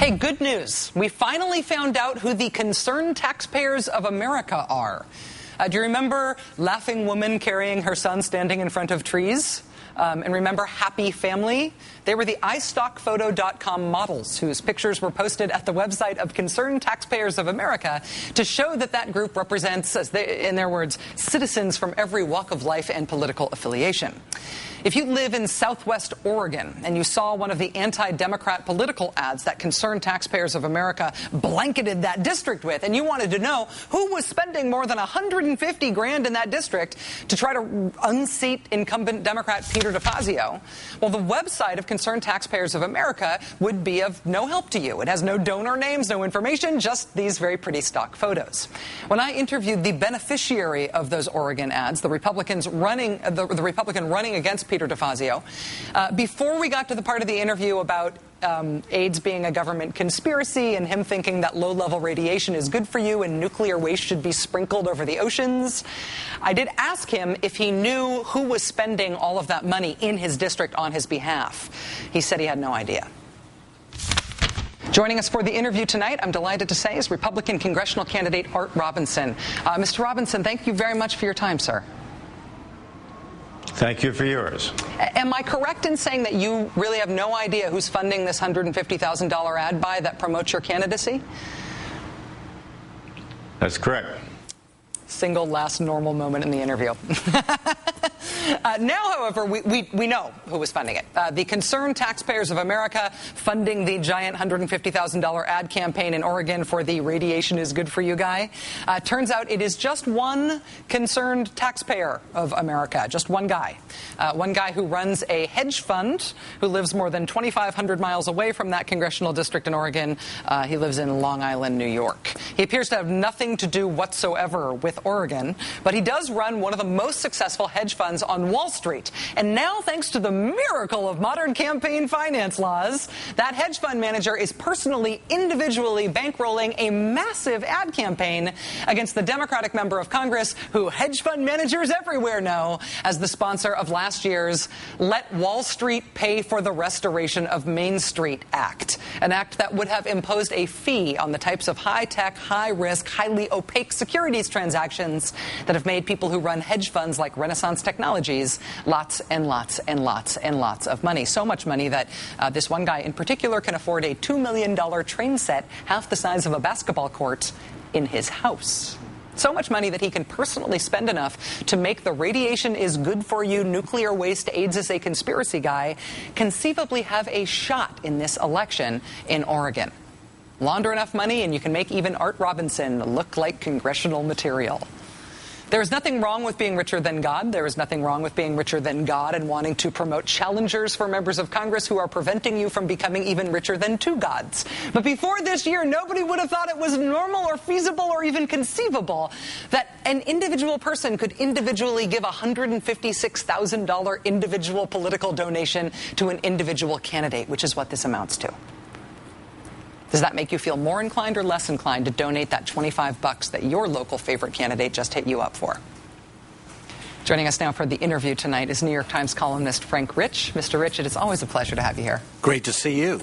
Hey, good news. We finally found out who the concerned taxpayers of America are. Do you remember Laughing Woman carrying her son standing in front of trees? And remember Happy Family? They were the iStockPhoto.com models whose pictures were posted at the website of Concerned Taxpayers of America to show that that group represents, in their words, citizens from every walk of life and political affiliation. If you live in Southwest Oregon and you saw one of the anti-Democrat political ads that Concerned Taxpayers of America blanketed that district with, and you wanted to know who was spending more than $150 grand in that district to try to unseat incumbent Democrat Peter DeFazio, well, the website of Concerned Taxpayers of America would be of no help to you. It has no donor names, no information, just these very pretty stock photos. When I interviewed the beneficiary of those Oregon ads, the Republican running against Peter DeFazio, before we got to the part of the interview about AIDS being a government conspiracy and him thinking that low-level radiation is good for you and nuclear waste should be sprinkled over the oceans, I did ask him if he knew who was spending all of that money in his district on his behalf. He said he had no idea. Joining us for the interview tonight, I'm delighted to say, is Republican congressional candidate Art Robinson. Mr. Robinson, thank you very much for your time, sir. Thank you for yours. Am I correct in saying that you really have no idea who's funding this $150,000 ad buy that promotes your candidacy? That's correct. Single last normal moment in the interview. Now, however, we know who was funding it. The Concerned Taxpayers of America funding the giant $150,000 ad campaign in Oregon for the radiation is good for you guy. Turns out it is just one concerned taxpayer of America, just one guy. One guy who runs a hedge fund who lives more than 2,500 miles away from that congressional district in Oregon. He lives in Long Island, New York. He appears to have nothing to do whatsoever with Oregon, but he does run one of the most successful hedge funds on Wall Street. And now, thanks to the miracle of modern campaign finance laws, that hedge fund manager is personally, individually bankrolling a massive ad campaign against the Democratic member of Congress who hedge fund managers everywhere know as the sponsor of last year's Let Wall Street Pay for the Restoration of Main Street Act, an act that would have imposed a fee on the types of high-tech, high-risk, highly opaque securities transactions that have made people who run hedge funds like Renaissance Technologies lots and lots and lots and lots of money. So much money that this one guy in particular can afford a $2 million train set half the size of a basketball court in his house. So much money that he can personally spend enough to make the radiation is good for you, nuclear waste, AIDS is a conspiracy guy conceivably have a shot in this election in Oregon. Launder enough money and you can make even Art Robinson look like congressional material. There is nothing wrong with being richer than God. There is nothing wrong with being richer than God and wanting to promote challengers for members of Congress who are preventing you from becoming even richer than two gods. But before this year, nobody would have thought it was normal or feasible or even conceivable that an individual person could individually give a $156,000 individual political donation to an individual candidate, which is what this amounts to. Does that make you feel more inclined or less inclined to donate that $25 that your local favorite candidate just hit you up for? Joining us now for the interview tonight is New York Times columnist Frank Rich. Mr. Rich, it is always a pleasure to have you here. Great to see you.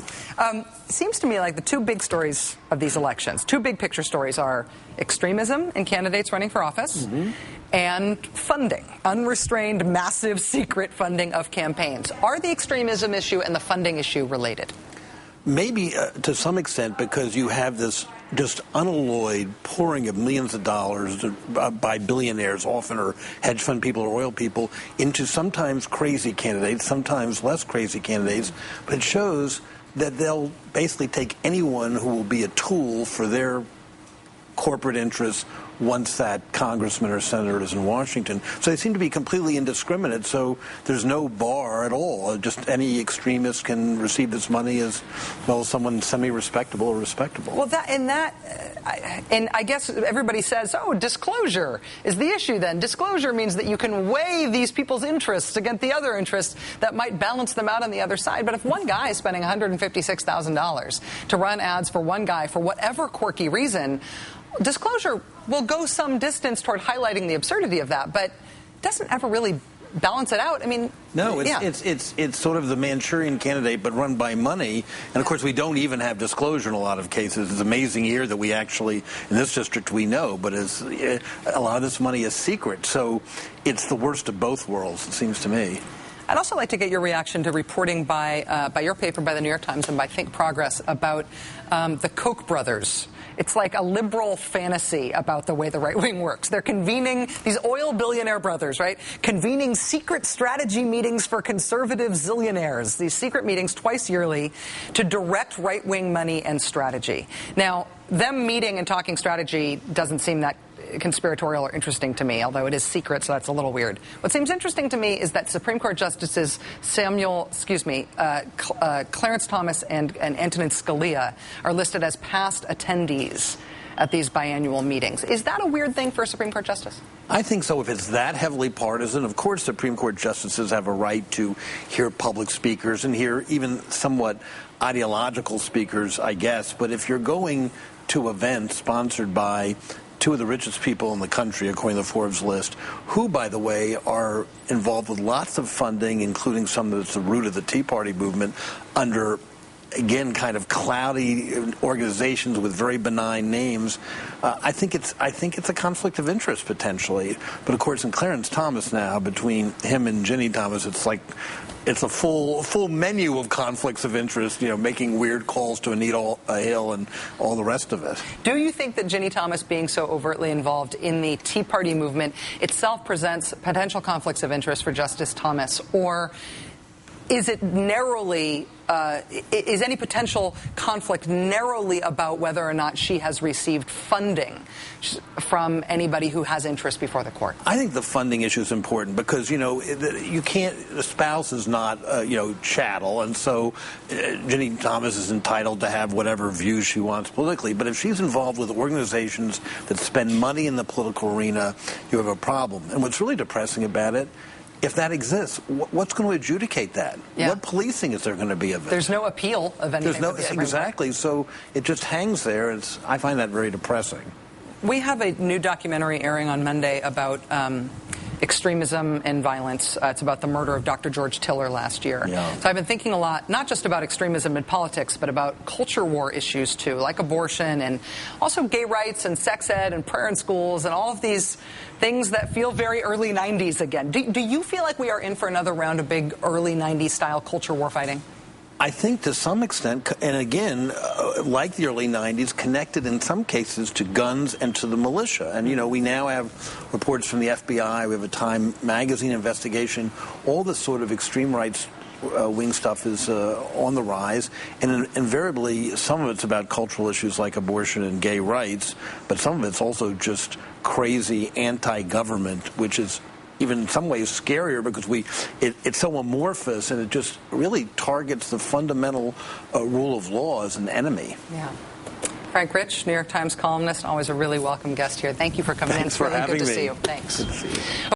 Seems to me like the two big stories of these elections, two big picture stories, are extremism in candidates running for office and funding, unrestrained, massive, secret funding of campaigns. Are the extremism issue and the funding issue related? Maybe to some extent, because you have this just unalloyed pouring of millions of dollars by billionaires, often, or hedge fund people or oil people, into sometimes crazy candidates, sometimes less crazy candidates. But it shows that they'll basically take anyone who will be a tool for their corporate interests once that congressman or senator is in Washington. So they seem to be completely indiscriminate, so there's no bar at all. Just any extremist can receive this money as well as someone semi-respectable or respectable. Well, and I guess everybody says, oh, disclosure is the issue then. Disclosure means that you can weigh these people's interests against the other interests that might balance them out on the other side. But if one guy is spending $156,000 to run ads for one guy for whatever quirky reason, disclosure will go some distance toward highlighting the absurdity of that, but doesn't ever really balance it out. I mean, no, yeah. it's sort of the Manchurian Candidate, but run by money. And of course, we don't even have disclosure in a lot of cases. It's amazing here that we actually, in this district, we know, but a lot of this money is secret. So it's the worst of both worlds, it seems to me. I'd also like to get your reaction to reporting by your paper, by the New York Times, and by Think Progress about the Koch brothers. It's like a liberal fantasy about the way the right wing works. They're convening, these oil billionaire brothers, right, convening secret strategy meetings for conservative zillionaires, these secret meetings twice yearly to direct right-wing money and strategy. Now, them meeting and talking strategy doesn't seem that conspiratorial or interesting to me, although it is secret, so that's a little weird. What seems interesting to me is that Supreme Court Justices Clarence Thomas and Antonin Scalia are listed as past attendees at these biannual meetings. Is that a weird thing for a Supreme Court justice? I think so. If it's that heavily partisan, of course Supreme Court justices have a right to hear public speakers and hear even somewhat ideological speakers, I guess. But if you're going to events sponsored by two of the richest people in the country, according to the Forbes list, who, by the way, are involved with lots of funding, including some that's the root of the Tea Party movement, under, again, kind of cloudy organizations with very benign names. I think it's a conflict of interest, potentially. But, of course, in Clarence Thomas now, between him and Ginny Thomas, it's a full menu of conflicts of interest, making weird calls to Anita Hill and all the rest of it. Do you think that Ginny Thomas being so overtly involved in the Tea Party movement itself presents potential conflicts of interest for Justice Thomas, or is it narrowly, is any potential conflict narrowly about whether or not she has received funding from anybody who has interest before the court? I think the funding issue is important because, you can't, the spouse is not, chattel, and so Ginny Thomas is entitled to have whatever views she wants politically. But if she's involved with organizations that spend money in the political arena, you have a problem. And what's really depressing about it, if that exists, what's going to adjudicate that? Yeah. What policing is there going to be of it? There's no appeal of anything. Exactly. So it just hangs there. I find that very depressing. We have a new documentary airing on Monday about extremism and violence. It's about the murder of Dr. George Tiller last year. Yeah. So I've been thinking a lot, not just about extremism in politics, but about culture war issues too, like abortion and also gay rights and sex ed and prayer in schools and all of these things that feel very early 90s again. Do you feel like we are in for another round of big early 90s style culture war fighting? I think to some extent, and again, like the early 90s, connected in some cases to guns and to the militia. And, we now have reports from the FBI, we have a Time magazine investigation, all this sort of extreme rights wing stuff is on the rise, and invariably some of it's about cultural issues like abortion and gay rights, but some of it's also just crazy anti-government, which is even in some ways scarier because it's so amorphous and it just really targets the fundamental rule of law as an enemy. Yeah. Frank Rich, New York Times columnist, always a really welcome guest here. Thank you for coming in. Thanks for having me. Good to see you. Thanks. Good to see you.